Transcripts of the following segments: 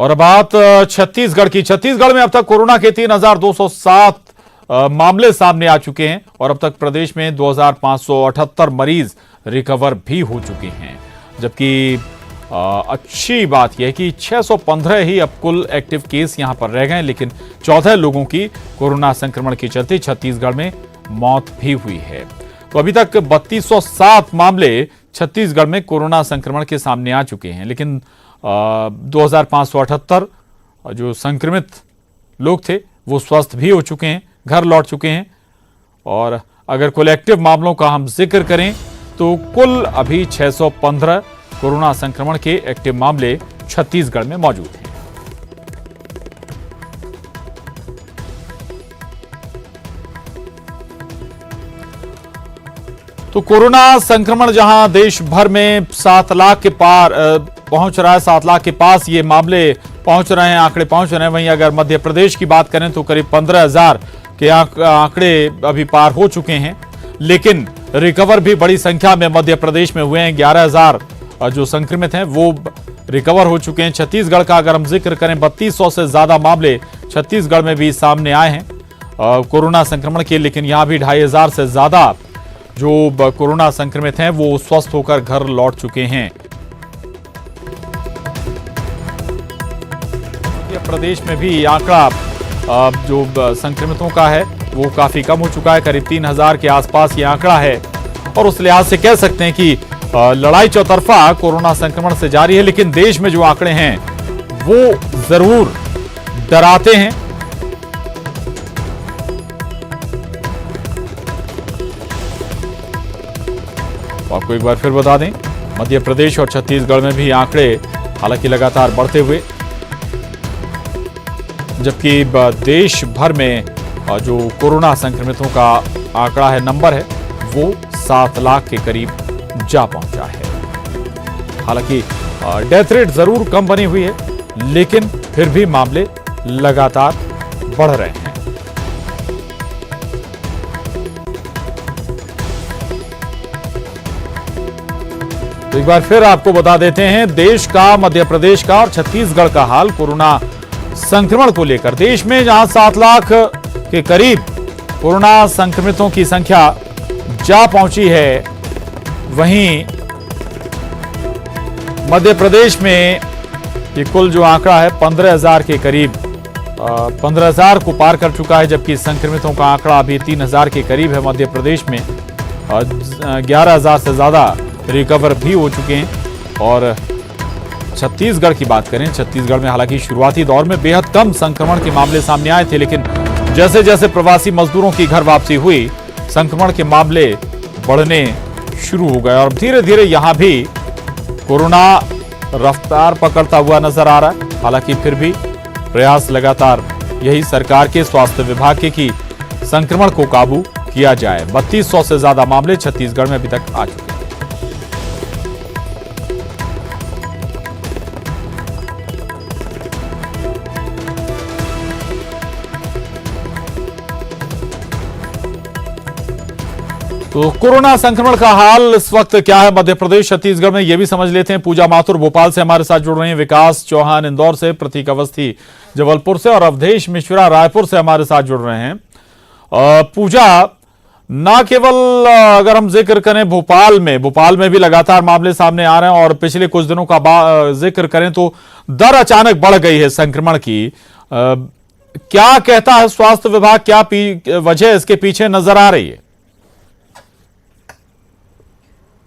और बात छत्तीसगढ़ की। छत्तीसगढ़ में अब तक कोरोना के 3,207 मामले सामने आ चुके हैं और अब तक प्रदेश में 2,578 मरीज रिकवर भी हो चुके हैं। जबकि अच्छी बात यह है कि 615 ही अब कुल एक्टिव केस यहां पर रह गए, लेकिन 14 लोगों की कोरोना संक्रमण के चलते छत्तीसगढ़ में मौत भी हुई है। तो अभी तक 3,207 मामले छत्तीसगढ़ में कोरोना संक्रमण के सामने आ चुके हैं, लेकिन 2,578 जो संक्रमित लोग थे वो स्वस्थ भी हो चुके हैं, घर लौट चुके हैं। और अगर कलेक्टिव मामलों का हम जिक्र करें तो कुल अभी 615 कोरोना संक्रमण के एक्टिव मामले छत्तीसगढ़ में मौजूद हैं। तो कोरोना संक्रमण जहां देश भर में 7 लाख के पार पहुंच रहा है, 7 लाख के पास ये मामले पहुंच रहे हैं, आंकड़े पहुंच रहे हैं। वहीं अगर मध्य प्रदेश की बात करें तो करीब 15,000 के आंकड़े अभी पार हो चुके हैं, लेकिन रिकवर भी बड़ी संख्या में मध्य प्रदेश में हुए हैं। 11,000 जो संक्रमित हैं वो रिकवर हो चुके हैं। छत्तीसगढ़ का अगर हम जिक्र करें 3,200 से ज्यादा मामले छत्तीसगढ़ में भी सामने आए हैं कोरोना संक्रमण के, लेकिन यहां भी 2,500 से ज्यादा जो कोरोना संक्रमित हैं वो स्वस्थ होकर घर लौट चुके हैं। प्रदेश में भी आंकड़ा जो संक्रमितों का है वो काफी कम हो चुका है, करीब 3,000 के आसपास ये आंकड़ा है। और उस लिहाज से कह सकते हैं कि लड़ाई चौतरफा कोरोना संक्रमण से जारी है, लेकिन देश में जो आंकड़े हैं वो जरूर डराते हैं। आपको एक बार फिर बता दें, मध्य प्रदेश और छत्तीसगढ़ में भी आंकड़े हालांकि लगातार बढ़ते हुए, जबकि देश भर में जो कोरोना संक्रमितों का आंकड़ा है, नंबर है, वो 7 लाख के करीब जा पहुंचा है। हालांकि डेथ रेट जरूर कम बनी हुई है, लेकिन फिर भी मामले लगातार बढ़ रहे हैं। तो एक बार फिर आपको बता देते हैं देश का, मध्य प्रदेश का और छत्तीसगढ़ का हाल कोरोना संक्रमण को लेकर। देश में जहां 7 लाख के करीब कोरोना संक्रमितों की संख्या जा पहुंची है, वहीं मध्य प्रदेश में ये कुल जो आंकड़ा है 15,000 के करीब 15,000 को पार कर चुका है, जबकि संक्रमितों का आंकड़ा अभी 3,000 के करीब है मध्य प्रदेश में। 11,000 से ज्यादा रिकवर भी हो चुके हैं। और छत्तीसगढ़ की बात करें, छत्तीसगढ़ में हालांकि शुरुआती दौर में बेहद कम संक्रमण के मामले सामने आए थे, लेकिन जैसे जैसे प्रवासी मजदूरों की घर वापसी हुई, संक्रमण के मामले बढ़ने शुरू हो गए और धीरे धीरे यहां भी कोरोना रफ्तार पकड़ता हुआ नजर आ रहा है। हालांकि फिर भी प्रयास लगातार यही सरकार के स्वास्थ्य विभाग के कि संक्रमण को काबू किया जाए। 3,200 से ज्यादा मामले छत्तीसगढ़ में अभी तक आ चुके हैं। तो कोरोना संक्रमण का हाल इस वक्त क्या है मध्य प्रदेश छत्तीसगढ़ में, यह भी समझ लेते हैं। पूजा माथुर भोपाल से हमारे साथ जुड़ रही हैं, विकास चौहान इंदौर से, प्रतीक अवस्थी जबलपुर से और अवधेश मिश्रा रायपुर से हमारे साथ जुड़ रहे हैं। पूजा, ना केवल अगर हम जिक्र करें भोपाल में भी लगातार मामले सामने आ रहे हैं और पिछले कुछ दिनों का जिक्र करें तो दर अचानक बढ़ गई है संक्रमण की। क्या कहता है स्वास्थ्य विभाग, क्या वजह इसके पीछे नजर आ रही है?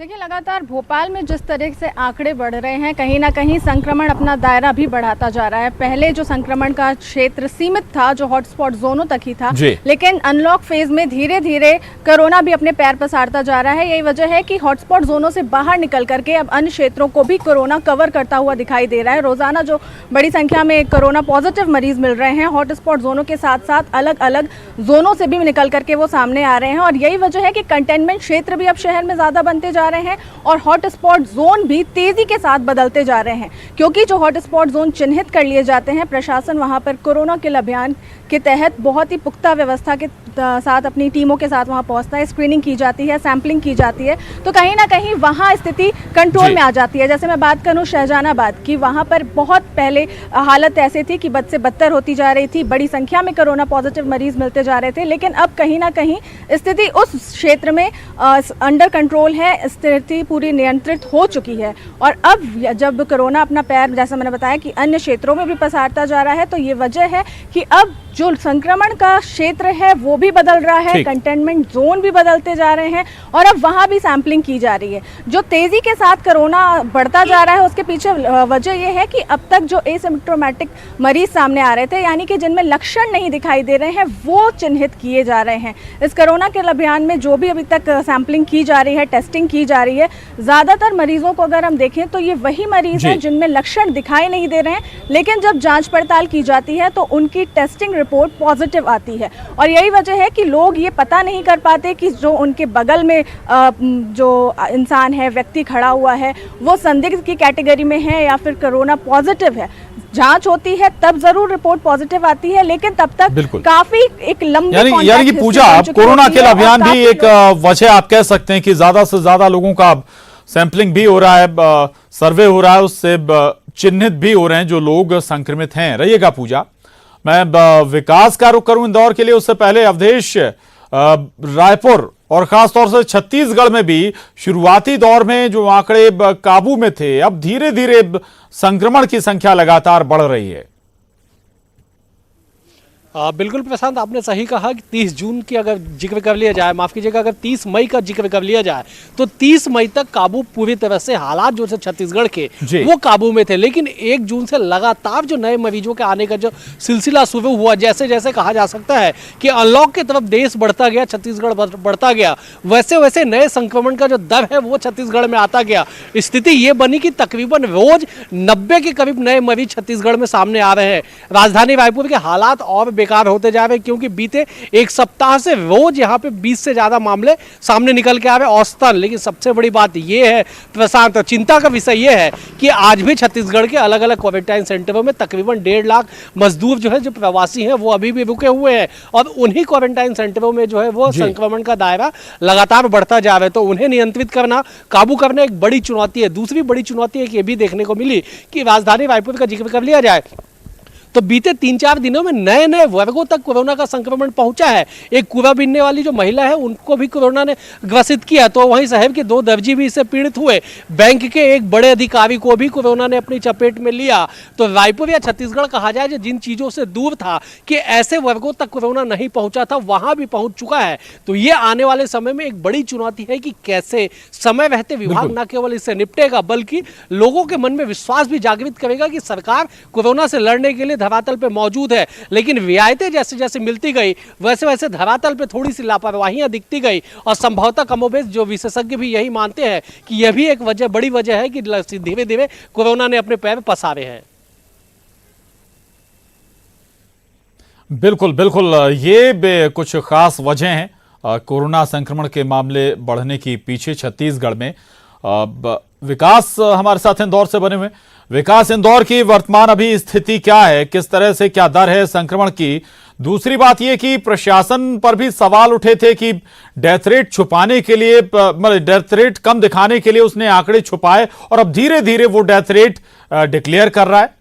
देखिए, लगातार भोपाल में जिस तरह से आंकड़े बढ़ रहे हैं, कहीं ना कहीं संक्रमण अपना दायरा भी बढ़ाता जा रहा है। पहले जो संक्रमण का क्षेत्र सीमित था, जो हॉटस्पॉट जोनों तक ही था, लेकिन अनलॉक फेज में धीरे धीरे कोरोना भी अपने पैर पसारता जा रहा है। यही वजह है कि हॉटस्पॉट जोनों से बाहर निकल करके अब अन्य क्षेत्रों को भी कोरोना कवर करता हुआ दिखाई दे रहा है। रोजाना जो बड़ी संख्या में कोरोना पॉजिटिव मरीज मिल रहे हैं, हॉटस्पॉट जोनों के साथ साथ अलग अलग जोनों से भी निकल करके वो सामने आ रहे हैं। और यही वजह है कि कंटेनमेंट क्षेत्र भी अब शहर में ज्यादा बनते जा रहे हैं और हॉटस्पॉट जोन भी तेजी के साथ बदलते जा रहे हैं, क्योंकि जो हॉटस्पॉट जोन चिन्हित कर लिए जाते हैं, प्रशासन वहां पर कोरोना किल अभियान के तहत बहुत ही पुख्ता व्यवस्था के साथ अपनी टीमों के साथ वहाँ पहुँचता है, स्क्रीनिंग की जाती है, सैम्पलिंग की जाती है, तो कहीं ना कहीं वहाँ स्थिति कंट्रोल में आ जाती है। जैसे मैं बात करूँ शाहजहानाबाद की, वहाँ पर बहुत पहले हालत ऐसी थी कि बद से बदतर होती जा रही थी, बड़ी संख्या में कोरोना पॉजिटिव मरीज मिलते जा रहे थे, लेकिन अब कहीं ना कहीं स्थिति उस क्षेत्र में अंडर कंट्रोल है, स्थिति पूरी नियंत्रित हो चुकी है। और अब जब कोरोना अपना पैर, जैसा मैंने बताया कि अन्य क्षेत्रों में भी पसारता जा रहा है, तो ये वजह है कि अब जो संक्रमण का क्षेत्र है वो भी बदल रहा है, कंटेनमेंट जोन भी बदलते जा रहे हैं और अब वहाँ भी सैम्पलिंग की जा रही है। जो तेजी के साथ कोरोना बढ़ता जा रहा है उसके पीछे वजह यह है कि अब तक जो एसिम्प्टोमेटिक मरीज सामने आ रहे थे, यानी कि जिनमें लक्षण नहीं दिखाई दे रहे हैं, वो चिन्हित किए जा रहे हैं। इस कोरोना के अभियान में जो भी अभी तक सैम्पलिंग की जा रही है, टेस्टिंग की जा रही है, ज़्यादातर मरीजों को अगर हम देखें तो ये वही मरीज हैं जिनमें लक्षण दिखाई नहीं दे रहे हैं, लेकिन जब जांच पड़ताल की जाती है तो उनकी टेस्टिंग रिपोर्ट पॉजिटिव आती है। और यही वजह है कि लोग ये पता नहीं कर पाते कि जो उनके बगल में जो इंसान है, व्यक्ति खड़ा हुआ है, वो संदिग्ध की कैटेगरी में है या फिर कोरोना पॉजिटिव है। जांच होती है तब जरूर रिपोर्ट पॉजिटिव आती है, लेकिन तब तक काफी एक लंबी यानी कि पूजा, कोरोना के अभियान भी एक वजह आप कह सकते हैं कि ज्यादा से ज्यादा लोगों का सैंपलिंग भी हो रहा है, सर्वे हो रहा है, उससे चिन्हित भी हो रहे हैं जो लोग संक्रमित हैं। रहिएगा पूजा, मैं विकास का रुख करूं इंदौर के लिए, उससे पहले अवधेश, रायपुर और खासतौर से छत्तीसगढ़ में भी शुरुआती दौर में जो आंकड़े काबू में थे, अब धीरे धीरे संक्रमण की संख्या लगातार बढ़ रही है। बिल्कुल प्रशांत, आपने सही कहा कि 30 जून की अगर जिक्र कर लिया जाए, माफ़ कीजिएगा, अगर 30 मई का जिक्र कर लिया जाए तो 30 मई तक काबू पूरी तरह से हालात जो थे छत्तीसगढ़ के वो काबू में थे। लेकिन 1 जून से लगातार जो नए मरीजों के आने का जो सिलसिला शुरू हुआ, जैसे जैसे कहा जा सकता है कि अनलॉक की तरफ देश बढ़ता गया, छत्तीसगढ़ बढ़ता गया, वैसे वैसे नए संक्रमण का जो दर है वो छत्तीसगढ़ में आता गया। स्थिति ये बनी कि तकरीबन रोज 90 के करीब नए मरीज छत्तीसगढ़ में सामने आ रहे हैं। राजधानी रायपुर के हालात और बेकार होते जा रहे हैं, क्योंकि बीते एक सप्ताह से रोज यहाँ पे 20 से ज्यादा मामले सामने निकल के आ रहे हैं औसतन। लेकिन सबसे बड़ी बात यह है प्रशांत, चिंता का विषय यह है कि आज भी छत्तीसगढ़ के अलग अलग क्वारंटाइन सेंटरों में तकरीबन 1.5 लाख मजदूर जो है, जो प्रवासी हैं, वो अभी भी रुके हुए हैं और उन्हीं क्वारंटाइन सेंटरों में जो है वो संक्रमण का दायरा लगातार बढ़ता जा रहा है। तो उन्हें नियंत्रित करना, काबू करना एक बड़ी चुनौती है। दूसरी बड़ी चुनौती एक ये भी देखने को मिली कि राजधानी रायपुर का जिक्र कर लिया जाए तो बीते 3-4 दिनों में नए नए वर्गों तक कोरोना का संक्रमण पहुंचा है। एक कूड़ा बीनने वाली जो महिला है उनको भी कोरोना ने ग्रसित किया, तो वहीं शहर के 2 दर्जी भी इससे पीड़ित हुए। बैंक के एक बड़े अधिकारी को भी कोरोना ने अपनी चपेट में लिया। तो रायपुर या छत्तीसगढ़ कहा जाए, जो जिन चीज़ों से दूर था कि ऐसे वर्गों तक कोरोना नहीं पहुंचा था, वहां भी पहुंच चुका है। तो ये आने वाले समय में एक बड़ी चुनौती है कि कैसे समय रहते विभाग न केवल इससे निपटेगा, बल्कि लोगों के मन में विश्वास भी जागृत करेगा कि सरकार कोरोना से लड़ने के लिए धरातल पे मौजूद है। लेकिन रियायतें जैसे जैसे मिलती गई, वैसे वैसे धरातल पे थोड़ी सी लापरवाहियां दिखती गई और संभवतः कमोबेश जो विशेषज्ञ भी यही मानते हैं कि यह भी एक वजह, बड़ी वजह है कि धीरे धीरे कोरोना ने अपने पैर पसारे हैं। बिल्कुल बिल्कुल, ये कुछ खास वजह हैं कोरोना संक्रमण के मामले बढ़ने की पीछे छत्तीसगढ़ में। विकास हमारे साथ इंदौर से बने हुए। विकास, इंदौर की वर्तमान अभी स्थिति क्या है, किस तरह से क्या दर है संक्रमण की? दूसरी बात यह कि प्रशासन पर भी सवाल उठे थे कि डेथ रेट छुपाने के लिए, मतलब डेथ रेट कम दिखाने के लिए उसने आंकड़े छुपाए और अब धीरे धीरे वो डेथ रेट डिक्लेयर कर रहा है।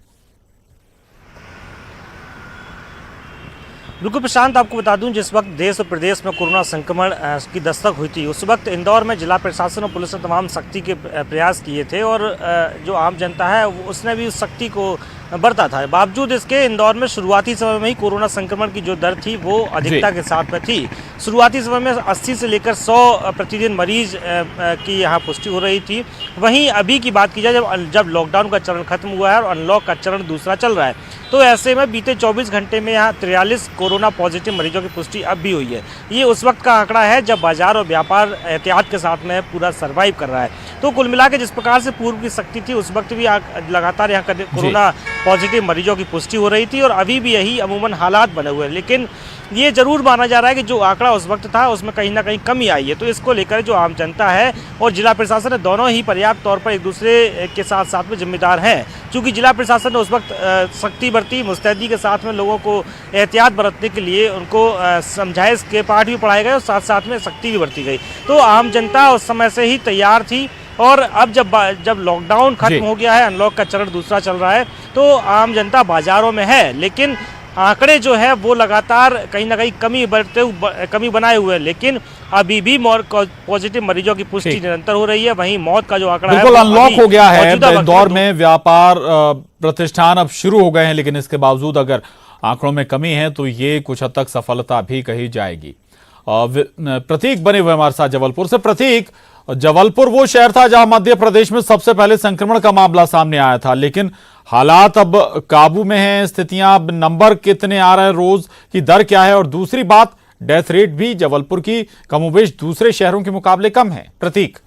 बिल्कुल प्रशांत, आपको बता दूं, जिस वक्त देश और प्रदेश में कोरोना संक्रमण की दस्तक हुई थी, उस वक्त इंदौर में जिला प्रशासन और पुलिस ने तमाम सख्ती के प्रयास किए थे और जो आम जनता है उसने भी उस सख्ती को बरता था। बावजूद इसके इंदौर में शुरुआती समय में ही कोरोना संक्रमण की जो दर थी वो अधिकता के साथ में थी। शुरुआती समय में 80 से लेकर 100 प्रतिदिन मरीज की यहाँ पुष्टि हो रही थी। वहीं अभी की बात की जाए, जब लॉकडाउन का चरण खत्म हुआ है और अनलॉक का चरण दूसरा चल रहा है, तो ऐसे में बीते 24 घंटे में यहाँ 43 कोरोना पॉजिटिव मरीजों की पुष्टि अब भी हुई है। ये उस वक्त का आंकड़ा है जब बाजार और व्यापार एहतियात के साथ में पूरा सर्वाइव कर रहा है। तो कुल मिला के जिस प्रकार से पूर्व की सख्ती थी, उस वक्त भी लगातार यहाँ कोरोना पॉजिटिव मरीजों की पुष्टि हो रही थी और अभी भी यही अमूमन हालात बने हुए हैं। लेकिन ये जरूर माना जा रहा है कि जो आंकड़ा उस वक्त था उसमें कहीं ना कहीं कमी आई है। तो इसको लेकर जो आम जनता है और जिला प्रशासन है, दोनों ही पर्याप्त तौर पर एक दूसरे के साथ साथ में जिम्मेदार हैं। चूँकि जिला प्रशासन ने उस वक्त सख्ती बरती, मुस्तैदी के साथ में लोगों को एहतियात बरतने के लिए उनको समझाइश के पाठ भी पढ़ाए गए और साथ साथ में सख्ती भी बरती गई। तो आम जनता उस समय से ही तैयार थी और अब जब लॉकडाउन खत्म हो गया है, अनलॉक का चरण दूसरा चल रहा है, तो आम जनता बाजारों में है, लेकिन आंकड़े जो है वो लगातार कहीं ना कहीं कमी बनाए हुए हैं, लेकिन अभी भी पॉजिटिव मरीजों की पुष्टि निरंतर हो रही है। वहीं मौत का जो आंकड़ा है बिल्कुल अनलॉक हो गया है। इंदौर में में व्यापार प्रतिष्ठान अब शुरू हो गए हैं, लेकिन इसके बावजूद अगर आंकड़ों में कमी है तो ये कुछ हद तक सफलता भी कही जाएगी। प्रतीक बने हुए हमारे साथ जबलपुर से। प्रतीक, जबलपुर वो शहर था जहां मध्य प्रदेश में सबसे पहले संक्रमण का मामला सामने आया था, लेकिन हालात अब काबू में हैं, स्थितियां, अब नंबर कितने आ रहे हैं, रोज की दर क्या है, और दूसरी बात डेथ रेट भी जबलपुर की कमोबेश दूसरे शहरों के मुकाबले कम है। प्रतीक।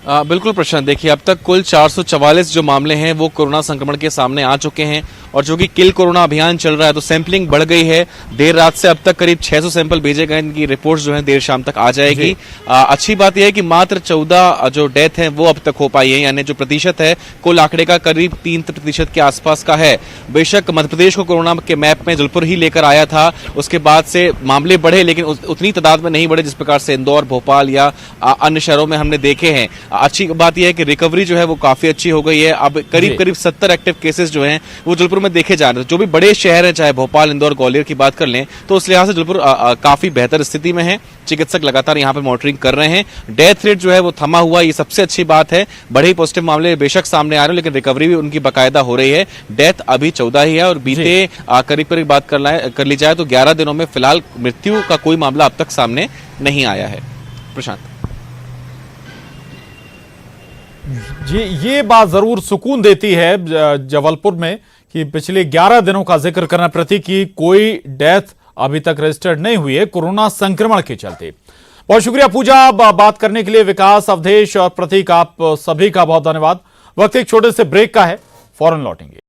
बिल्कुल प्रशांत, देखिए अब तक कुल 444 जो मामले हैं वो कोरोना संक्रमण के सामने आ चुके हैं और जो कि किल कोरोना अभियान चल रहा है तो सैंपलिंग बढ़ गई है। देर रात से अब तक करीब 600 सैंपल भेजे गए, इनकी रिपोर्ट्स जो है देर शाम तक आ जाएगी। अच्छी बात यह है कि मात्र 14 जो डेथ है वो अब तक हो पाई है, यानी जो प्रतिशत है कुल आंकड़े का करीब 3% के आसपास का है। बेशक मध्य प्रदेश को कोरोना के मैप में जबलपुर ही लेकर आया था, उसके बाद से मामले बढ़े, लेकिन उतनी तादाद में नहीं बढ़े जिस प्रकार से इंदौर, भोपाल या अन्य शहरों में हमने देखे हैं। अच्छी बात यह है कि रिकवरी जो है वो काफी अच्छी हो गई है। अब करीब 70 एक्टिव केसेस जो हैं वो जबलपुर में देखे जा रहे हैं। जो भी बड़े शहर हैं, चाहे भोपाल, इंदौर, ग्वालियर की बात कर लें, तो उस लिहाज से जबलपुर काफी बेहतर स्थिति में है। चिकित्सक लगातार यहाँ पे मॉनिटरिंग कर रहे हैं। डेथ रेट जो है वो थमा हुआ, ये सबसे अच्छी बात है। बड़े ही पॉजिटिव मामले बेशक सामने आ रहे हैं, लेकिन रिकवरी भी उनकी बाकायदा हो रही है। डेथ अभी 14 ही है और बीते करीब बात कर ली जाए तो 11 दिनों में फिलहाल मृत्यु का कोई मामला अब तक सामने नहीं आया है। प्रशांत जी, ये बात जरूर सुकून देती है जबलपुर में कि पिछले 11 दिनों का जिक्र करना प्रतीक की कोई डेथ अभी तक रजिस्टर्ड नहीं हुई है कोरोना संक्रमण के चलते। बहुत शुक्रिया पूजा, बात करने के लिए। विकास, अवधेश और प्रतीक, आप सभी का बहुत धन्यवाद। वक्त एक छोटे से ब्रेक का है, फौरन लौटेंगे।